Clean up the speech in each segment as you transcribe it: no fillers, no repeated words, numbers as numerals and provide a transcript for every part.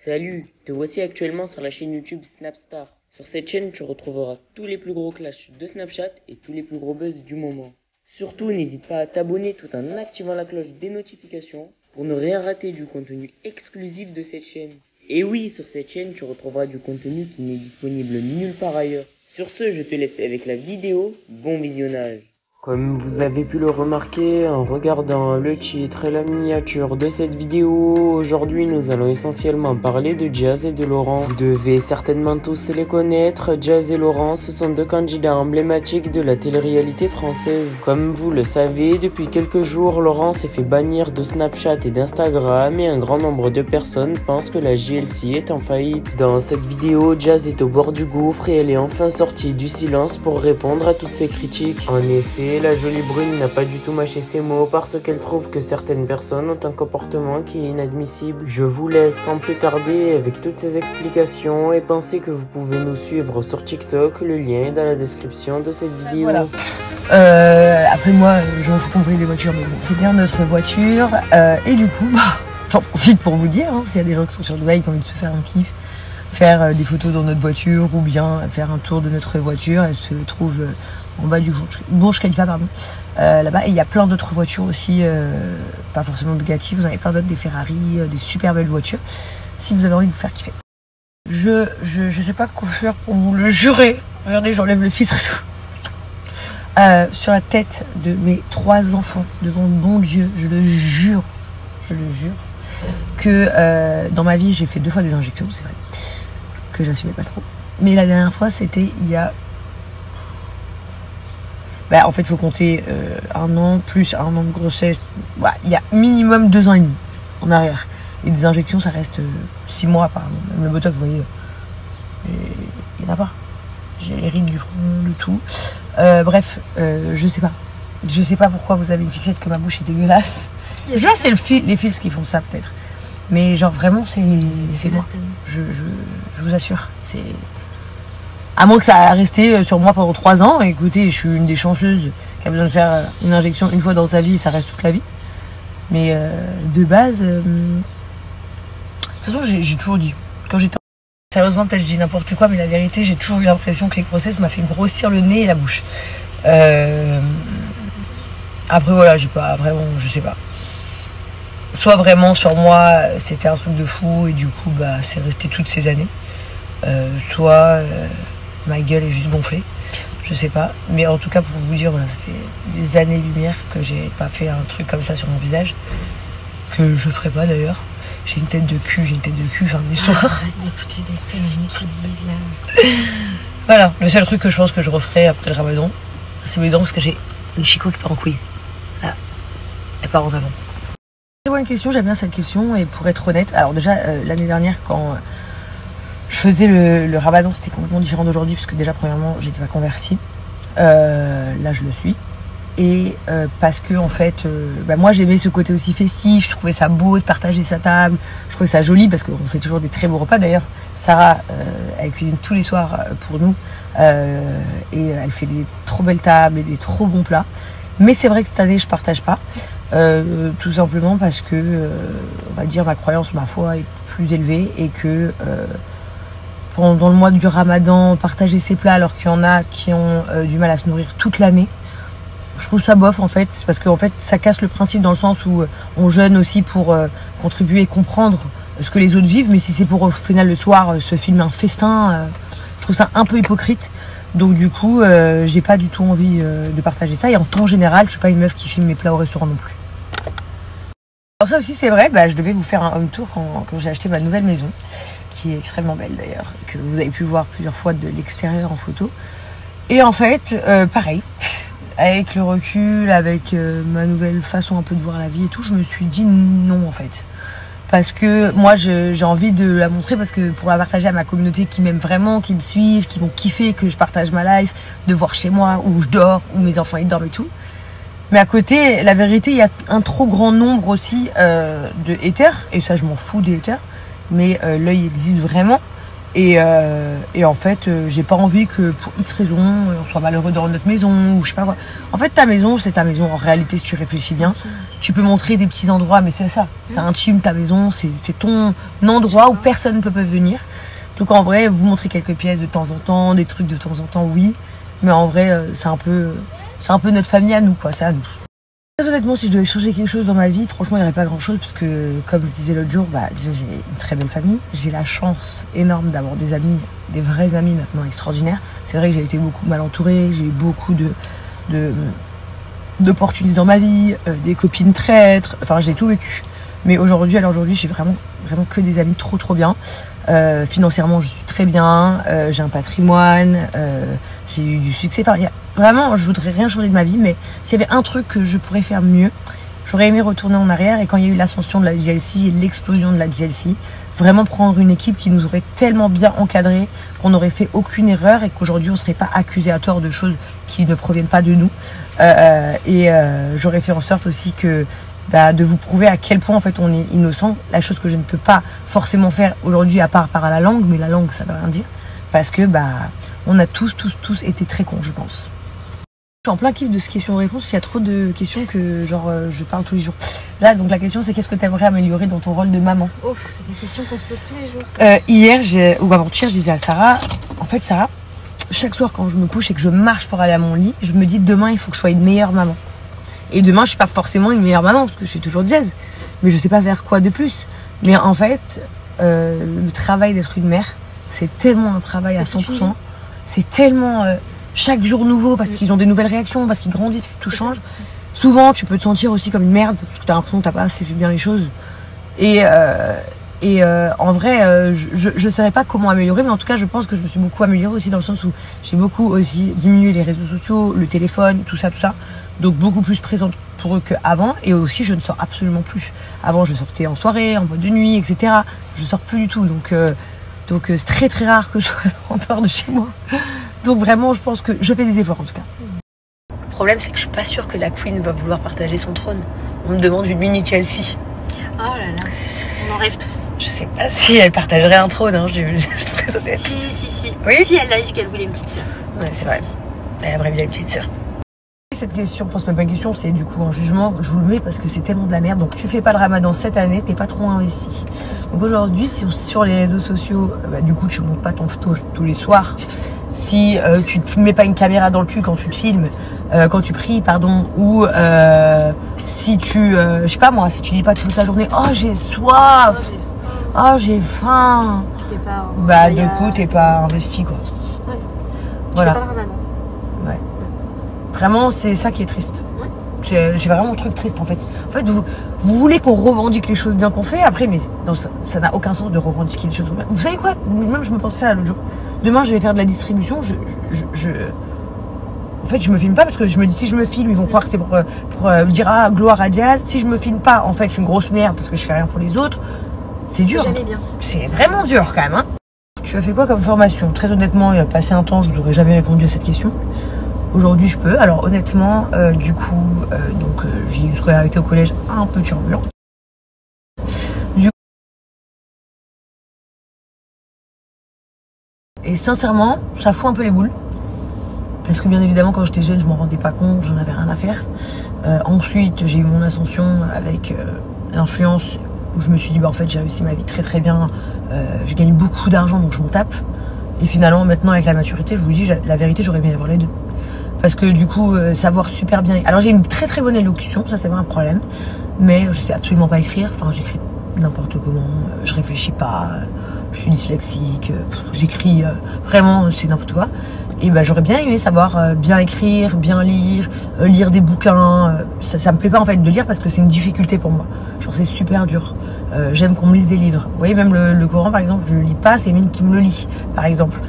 Salut, te voici actuellement sur la chaîne YouTube Snapstar. Sur cette chaîne, tu retrouveras tous les plus gros clashs de Snapchat et tous les plus gros buzz du moment. Surtout, n'hésite pas à t'abonner tout en activant la cloche des notifications pour ne rien rater du contenu exclusif de cette chaîne. Et oui, sur cette chaîne, tu retrouveras du contenu qui n'est disponible nulle part ailleurs. Sur ce, je te laisse avec la vidéo. Bon visionnage. Comme vous avez pu le remarquer en regardant le titre et la miniature de cette vidéo, aujourd'hui nous allons essentiellement parler de Jazz et de Laurent. Vous devez certainement tous les connaître, Jazz et Laurent, ce sont deux candidats emblématiques de la télé-réalité française. Comme vous le savez, depuis quelques jours, Laurent s'est fait bannir de Snapchat et d'Instagram et un grand nombre de personnes pensent que la JLC est en faillite. Dans cette vidéo, Jazz est au bord du gouffre et elle est enfin sortie du silence pour répondre à toutes ces critiques. En effet, la jolie brune n'a pas du tout mâché ses mots parce qu'elle trouve que certaines personnes ont un comportement qui est inadmissible. Je vous laisse sans plus tarder avec toutes ces explications et pensez que vous pouvez nous suivre sur TikTok, le lien est dans la description de cette vidéo. Voilà. Après moi, je m'en fous compris des voitures, mais bon, c'est bien notre voiture. Et du coup, j'en profite pour vous dire, s'il y a des gens qui sont sur Dubaï qui ont envie de se faire un kiff, faire des photos dans notre voiture ou bien faire un tour de notre voiture, elle se trouve en bas du Burj Khalifa, pardon, là-bas. Et il y a plein d'autres voitures aussi, pas forcément Bugatti, vous en avez plein d'autres, des Ferrari, des super belles voitures, si vous avez envie de vous faire kiffer. Je sais pas quoi faire pour vous le jurer. Regardez, j'enlève le filtre et tout. Sur la tête de mes 3 enfants, devant le bon Dieu, je le jure, que dans ma vie, j'ai fait 2 fois des injections, c'est vrai, que j'assumais pas trop. Mais la dernière fois, c'était il y a... en fait, il faut compter 1 an, plus 1 an de grossesse. Il y a minimum 2 ans et demi en arrière. Et des injections, ça reste 6 mois apparemment. Même le Botox, vous voyez, il n'y en a pas. J'ai les rides du front, le tout. Bref, je sais pas. Je sais pas pourquoi vous avez une fixette que ma bouche est dégueulasse. Déjà, c'est les filtres qui font ça, peut-être. Mais genre, vraiment, c'est moi. Je vous assure. C'est... À moins que ça a resté sur moi pendant 3 ans. Écoutez, je suis une des chanceuses qui a besoin de faire une injection une fois dans sa vie et ça reste toute la vie. Mais de base... De toute façon, j'ai toujours dit. Quand j'étais... Sérieusement, peut-être je dis n'importe quoi, mais la vérité, j'ai toujours eu l'impression que les grossesses m'a fait grossir le nez et la bouche. Après, voilà, j'ai pas vraiment... Je sais pas. Soit vraiment, sur moi, c'était un truc de fou et du coup, c'est resté toutes ces années. Soit... ma gueule est juste gonflée, je sais pas, mais en tout cas pour vous dire, voilà, ça fait des années-lumière que j'ai pas fait un truc comme ça sur mon visage, que je ferai pas d'ailleurs. J'ai une tête de cul, fin d'histoire. Arrête d'écouter des conneries qu'ils disent là. Voilà, le seul truc que je pense que je referai après le ramadan, c'est mes dents parce que j'ai une chicot qui part en couille. Là, elle part en avant. C'est une question, j'aime bien cette question et pour être honnête, alors déjà l'année dernière quand je faisais le ramadan, c'était complètement différent d'aujourd'hui parce que déjà premièrement j'étais pas convertie, là je le suis, et parce que en fait moi j'aimais ce côté aussi festif, je trouvais ça beau de partager sa table, je trouvais ça joli parce qu'on fait toujours des très beaux repas. D'ailleurs Sarah elle cuisine tous les soirs pour nous et elle fait des trop belles tables et des trop bons plats, mais c'est vrai que cette année je partage pas. Tout simplement parce que on va dire ma croyance, ma foi est plus élevée et que pendant le mois du ramadan, partager ses plats alors qu'il y en a qui ont du mal à se nourrir toute l'année, je trouve ça bof en fait, parce qu'en fait ça casse le principe dans le sens où on jeûne aussi pour contribuer et comprendre ce que les autres vivent, mais si c'est pour au final le soir se filmer un festin, je trouve ça un peu hypocrite. Donc du coup, j'ai pas du tout envie de partager ça, et en temps général, je suis pas une meuf qui filme mes plats au restaurant non plus. Alors ça aussi c'est vrai, je devais vous faire un home tour quand j'ai acheté ma nouvelle maison, qui est extrêmement belle d'ailleurs, que vous avez pu voir plusieurs fois de l'extérieur en photo. Et en fait, pareil, avec le recul, avec ma nouvelle façon un peu de voir la vie et tout, je me suis dit non en fait. Parce que moi j'ai envie de la montrer, parce que pour la partager à ma communauté qui m'aime vraiment, qui me suivent, qui vont kiffer que je partage ma life, de voir chez moi où je dors, où mes enfants ils dorment et tout. Mais à côté, la vérité, il y a un trop grand nombre aussi de haters, et ça je m'en fous des haters, mais l'œil existe vraiment, Et en fait, j'ai pas envie que pour X raison, on soit malheureux dans notre maison, ou je sais pas quoi. En fait, ta maison, c'est ta maison. En réalité, si tu réfléchis bien, tu peux montrer des petits endroits, mais c'est ça. C'est intime, ta maison, c'est ton endroit où personne ne peut venir. Donc en vrai, vous montrez quelques pièces de temps en temps, des trucs de temps en temps, oui. Mais en vrai, c'est un peu notre famille à nous, quoi. C'est à nous. Très honnêtement, si je devais changer quelque chose dans ma vie, franchement, il n'y aurait pas grand chose parce que, comme je disais l'autre jour, déjà j'ai une très belle famille. J'ai la chance énorme d'avoir des amis, des vrais amis maintenant extraordinaires. C'est vrai que j'ai été beaucoup mal entourée, j'ai eu beaucoup d'opportunités dans ma vie, des copines traîtres, enfin j'ai tout vécu. Mais aujourd'hui, j'ai vraiment que des amis trop bien. Financièrement, je suis très bien, j'ai un patrimoine, j'ai eu du succès. Enfin, vraiment, je voudrais rien changer de ma vie, mais s'il y avait un truc que je pourrais faire mieux, j'aurais aimé retourner en arrière. Et quand il y a eu l'ascension de la JLC et l'explosion de la JLC, vraiment prendre une équipe qui nous aurait tellement bien encadrés qu'on n'aurait fait aucune erreur et qu'aujourd'hui on ne serait pas accusé à tort de choses qui ne proviennent pas de nous. J'aurais fait en sorte aussi que de vous prouver à quel point en fait on est innocent, la chose que je ne peux pas forcément faire aujourd'hui à part la langue, mais la langue ça veut rien dire, parce que on a tous été très cons, je pense. Je suis en plein kiff de ces questions-réponses, il y a trop de questions que je parle tous les jours. Là donc la question c'est qu'est-ce que tu aimerais améliorer dans ton rôle de maman? C'est des questions qu'on se pose tous les jours. Hier ou avant-hier je disais à Sarah, en fait Sarah, chaque soir quand je me couche et que je marche pour aller à mon lit, je me dis demain il faut que je sois une meilleure maman. Et demain, je suis pas forcément une meilleure maman, parce que je suis toujours jazz. Mais je sais pas faire quoi de plus. Mais en fait, le travail d'être une mère, c'est tellement un travail à 100%. C'est tellement chaque jour nouveau, parce qu'ils ont des nouvelles réactions, parce qu'ils grandissent, parce que tout change. Souvent, tu peux te sentir aussi comme une merde, parce que t'as l'impression que t'as pas assez fait bien les choses. En vrai, je saurais pas comment améliorer, mais en tout cas, je pense que je me suis beaucoup améliorée aussi dans le sens où j'ai beaucoup aussi diminué les réseaux sociaux, le téléphone, tout ça. Donc beaucoup plus présente pour eux qu'avant. Et aussi, je ne sors absolument plus. Avant, je sortais en soirée, en boîte de nuit, etc. Je sors plus du tout. Donc c'est très très rare que je sois en dehors de chez moi. Donc vraiment, je pense que je fais des efforts en tout cas. Le problème, c'est que je suis pas sûre que la Queen va vouloir partager son trône. On me demande une mini Chelsea. Oh là là, on en rêve tous. Je sais pas si elle partagerait un trône, je suis très honnête. Si. Oui. Si, elle a dit qu'elle voulait une petite sœur. Ouais, c'est vrai. Elle aimerait bien une petite sœur. Cette question, enfin c'est même pas une question, c'est du coup un jugement, je vous le mets parce que c'est tellement de la merde. Donc tu fais pas le ramadan cette année, t'es pas trop investi. Donc aujourd'hui, sur les réseaux sociaux, du coup tu montes pas ton photo tous les soirs. Si tu te mets pas une caméra dans le cul quand tu te filmes, quand tu pries, pardon, ou si tu, je sais pas moi, si tu dis pas toute la journée, oh j'ai soif, oh j'ai faim, du coup t'es pas investi quoi. Ouais. Voilà. Tu fais pas le ramadan. Ouais. Vraiment, c'est ça qui est triste. J'ai vraiment un truc triste en fait. En fait, vous voulez qu'on revendique les choses bien qu'on fait, après, mais ça n'a aucun sens de revendiquer les choses bien. Vous savez quoi? Même je me pensais ça l'autre jour. Demain, je vais faire de la distribution. En fait, je me filme pas parce que je me dis si je me filme, ils vont croire que c'est pour dire ah gloire à Jazz. Si je me filme pas, en fait, je suis une grosse merde parce que je fais rien pour les autres. C'est dur. Jamais bien. C'est vraiment dur quand même. Tu as fait quoi comme formation? Très honnêtement, il a passé un temps, je vous aurais jamais répondu à cette question. Aujourd'hui, je peux. Alors, honnêtement, j'ai eu une scolarité au collège un peu turbulente. Et sincèrement, ça fout un peu les boules. Parce que bien évidemment, quand j'étais jeune, je m'en rendais pas compte, j'en avais rien à faire. Ensuite, j'ai eu mon ascension avec l'influence où je me suis dit, en fait, j'ai réussi ma vie très très bien. J'ai gagné beaucoup d'argent, donc je m'en tape. Et finalement, maintenant, avec la maturité, je vous dis, la vérité, j'aurais bien avoir les deux. Parce que du coup, savoir super bien... Alors j'ai une très très bonne élocution, ça c'est pas un problème. Mais je sais absolument pas écrire, enfin j'écris n'importe comment, je réfléchis pas, je suis dyslexique, j'écris vraiment, c'est n'importe quoi. Et j'aurais bien aimé savoir bien écrire, bien lire, lire des bouquins. Ça me plaît pas en fait de lire parce que c'est une difficulté pour moi. Genre c'est super dur. J'aime qu'on me lise des livres. Vous voyez, même le Coran par exemple, je le lis pas, c'est Mine qui me le lit, par exemple.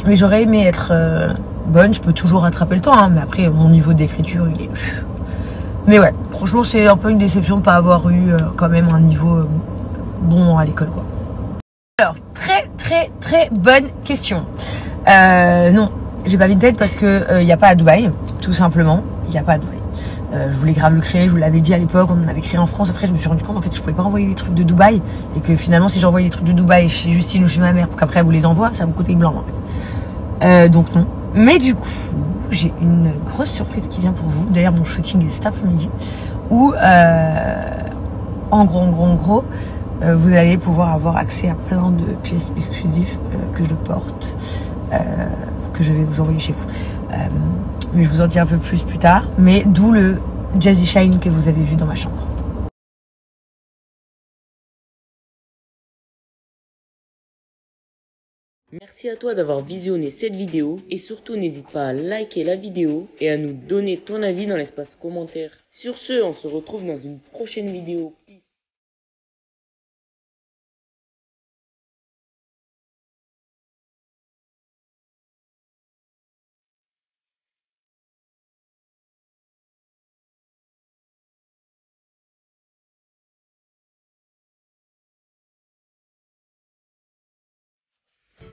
Mais j'aurais aimé être... bonne, je peux toujours rattraper le temps, mais après mon niveau d'écriture il est... Mais ouais, franchement c'est un peu une déception de pas avoir eu quand même un niveau bon à l'école quoi. Alors, très très très bonne question. Non, j'ai pas Vinted parce que y a pas à Dubaï, tout simplement, il y a pas à Dubaï. Je voulais grave le créer, je vous l'avais dit à l'époque, on en avait créé en France. Après, je me suis rendu compte en fait je pouvais pas envoyer les trucs de Dubaï et que finalement, si j'envoyais les trucs de Dubaï chez Justine ou chez ma mère pour qu'après elle vous les envoie, ça me coûtait blanc en fait. Donc non. Mais du coup, j'ai une grosse surprise qui vient pour vous. D'ailleurs, mon shooting est cet après-midi où, en gros, vous allez pouvoir avoir accès à plein de pièces exclusives que je porte, que je vais vous envoyer chez vous. Mais je vous en dis un peu plus tard. Mais d'où le Jazzy Shine que vous avez vu dans ma chambre. Merci à toi d'avoir visionné cette vidéo et surtout n'hésite pas à liker la vidéo et à nous donner ton avis dans l'espace commentaire. Sur ce, on se retrouve dans une prochaine vidéo.